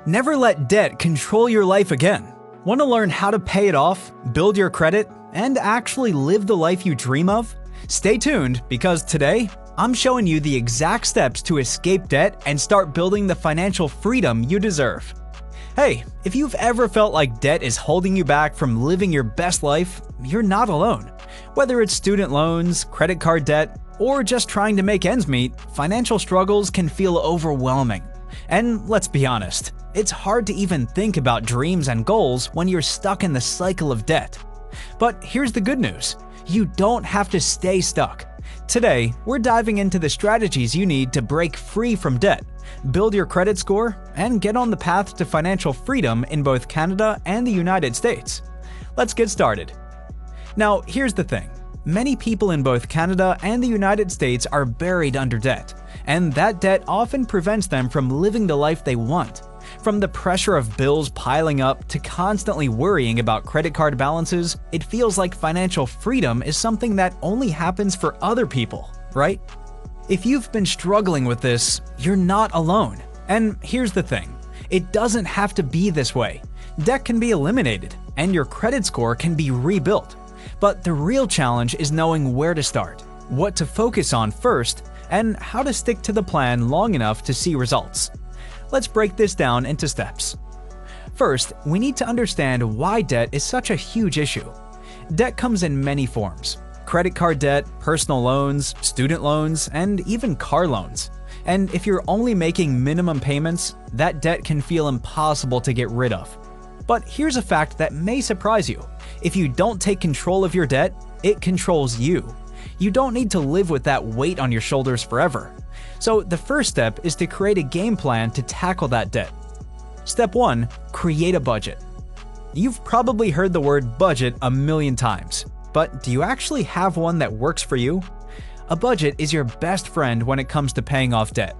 Never let debt control your life again. Want to learn how to pay it off, build your credit, and actually live the life you dream of? Stay tuned because today, I'm showing you the exact steps to escape debt and start building the financial freedom you deserve. Hey, if you've ever felt like debt is holding you back from living your best life, you're not alone. Whether it's student loans, credit card debt, or just trying to make ends meet, financial struggles can feel overwhelming. And let's be honest, it's hard to even think about dreams and goals when you're stuck in the cycle of debt. But here's the good news. You don't have to stay stuck. Today, we're diving into the strategies you need to break free from debt, build your credit score, and get on the path to financial freedom in both Canada and the United States. Let's get started. Now, here's the thing. Many people in both Canada and the United States are buried under debt, and that debt often prevents them from living the life they want. From the pressure of bills piling up to constantly worrying about credit card balances, it feels like financial freedom is something that only happens for other people, right? If you've been struggling with this, you're not alone. And here's the thing, it doesn't have to be this way. Debt can be eliminated, and your credit score can be rebuilt. But the real challenge is knowing where to start, what to focus on first, and how to stick to the plan long enough to see results. Let's break this down into steps. First, we need to understand why debt is such a huge issue. Debt comes in many forms: credit card debt, personal loans, student loans, and even car loans. And if you're only making minimum payments, that debt can feel impossible to get rid of. But here's a fact that may surprise you. If you don't take control of your debt, it controls you. You don't need to live with that weight on your shoulders forever. So the first step is to create a game plan to tackle that debt. Step 1. Create a budget. You've probably heard the word budget a million times, but do you actually have one that works for you? A budget is your best friend when it comes to paying off debt.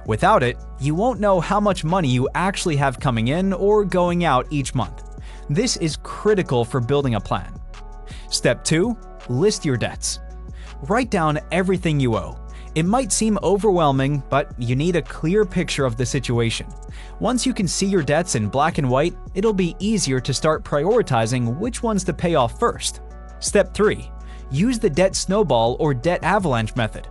Without it, you won't know how much money you actually have coming in or going out each month. This is critical for building a plan. Step 2. List your debts. Write down everything you owe. It might seem overwhelming, but you need a clear picture of the situation. Once you can see your debts in black and white, it'll be easier to start prioritizing which ones to pay off first. Step 3. Use the debt snowball or debt avalanche method.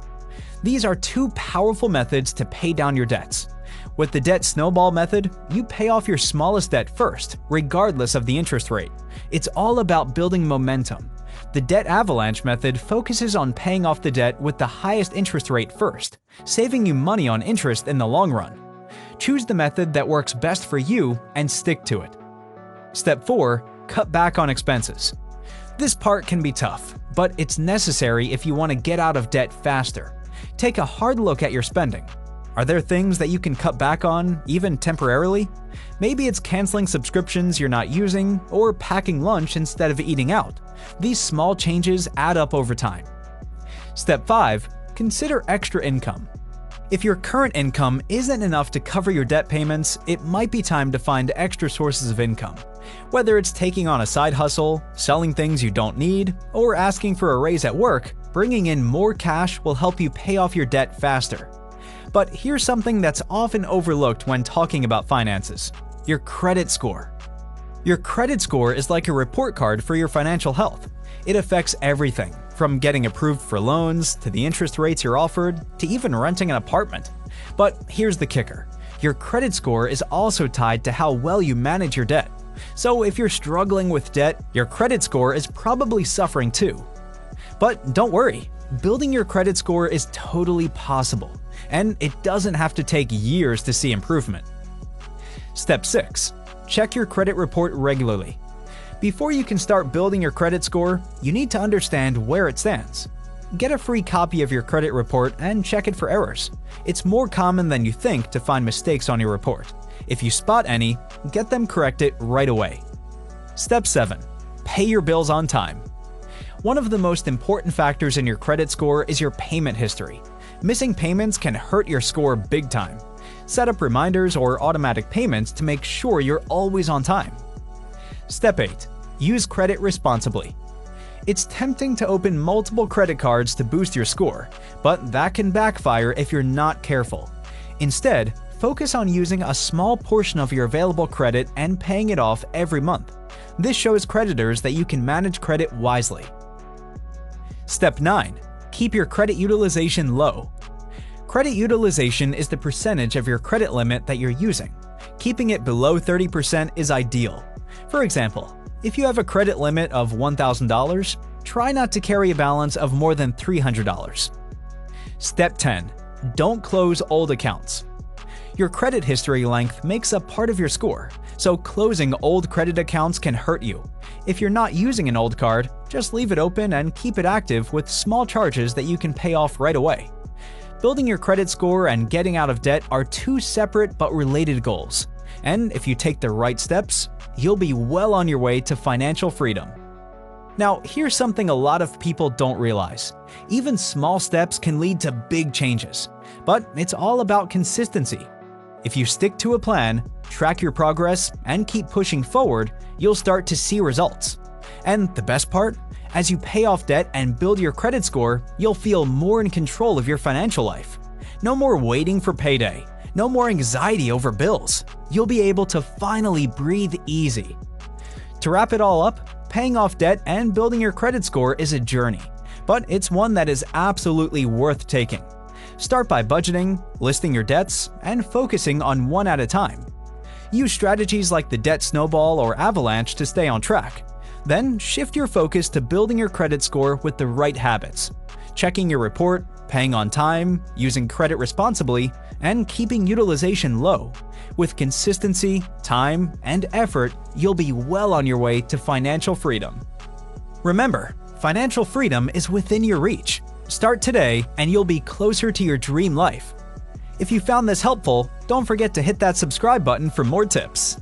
These are two powerful methods to pay down your debts. With the debt snowball method, you pay off your smallest debt first, regardless of the interest rate. It's all about building momentum. The debt avalanche method focuses on paying off the debt with the highest interest rate first, saving you money on interest in the long run. Choose the method that works best for you and stick to it. Step 4. Cut back on expenses. This part can be tough, but it's necessary if you want to get out of debt faster. Take a hard look at your spending. Are there things that you can cut back on, even temporarily? Maybe it's canceling subscriptions you're not using or packing lunch instead of eating out. These small changes add up over time. Step 5. Consider extra income. If your current income isn't enough to cover your debt payments, it might be time to find extra sources of income. Whether it's taking on a side hustle, selling things you don't need, or asking for a raise at work, bringing in more cash will help you pay off your debt faster. But here's something that's often overlooked when talking about finances: your credit score. Your credit score is like a report card for your financial health. It affects everything, from getting approved for loans, to the interest rates you're offered, to even renting an apartment. But here's the kicker. Your credit score is also tied to how well you manage your debt. So if you're struggling with debt, your credit score is probably suffering too. But don't worry, building your credit score is totally possible, and it doesn't have to take years to see improvement. Step 6. Check your credit report regularly. Before you can start building your credit score, you need to understand where it stands. Get a free copy of your credit report and check it for errors. It's more common than you think to find mistakes on your report. If you spot any, get them corrected right away. Step 7. Pay your bills on time. One of the most important factors in your credit score is your payment history. Missing payments can hurt your score big time. Set up reminders or automatic payments to make sure you're always on time. Step 8. Use credit responsibly. It's tempting to open multiple credit cards to boost your score, but that can backfire if you're not careful. Instead, focus on using a small portion of your available credit and paying it off every month. This shows creditors that you can manage credit wisely. Step 9. Keep your credit utilization low. Credit utilization is the percentage of your credit limit that you're using. Keeping it below 30% is ideal. For example, if you have a credit limit of $1,000, try not to carry a balance of more than $300. Step 10. Don't close old accounts. Your credit history length makes up part of your score, so closing old credit accounts can hurt you. If you're not using an old card, just leave it open and keep it active with small charges that you can pay off right away. Building your credit score and getting out of debt are two separate but related goals, and if you take the right steps, you'll be well on your way to financial freedom. Now, here's something a lot of people don't realize. Even small steps can lead to big changes, but it's all about consistency. If you stick to a plan, track your progress, and keep pushing forward, you'll start to see results. And the best part? As you pay off debt and build your credit score, you'll feel more in control of your financial life. No more waiting for payday. No more anxiety over bills. You'll be able to finally breathe easy. To wrap it all up, paying off debt and building your credit score is a journey, but it's one that is absolutely worth taking. Start by budgeting, listing your debts, and focusing on one at a time. Use strategies like the debt snowball or avalanche to stay on track. Then shift your focus to building your credit score with the right habits. Checking your report, paying on time, using credit responsibly, and keeping utilization low. With consistency, time, and effort, you'll be well on your way to financial freedom. Remember, financial freedom is within your reach. Start today and you'll be closer to your dream life. If you found this helpful, don't forget to hit that subscribe button for more tips.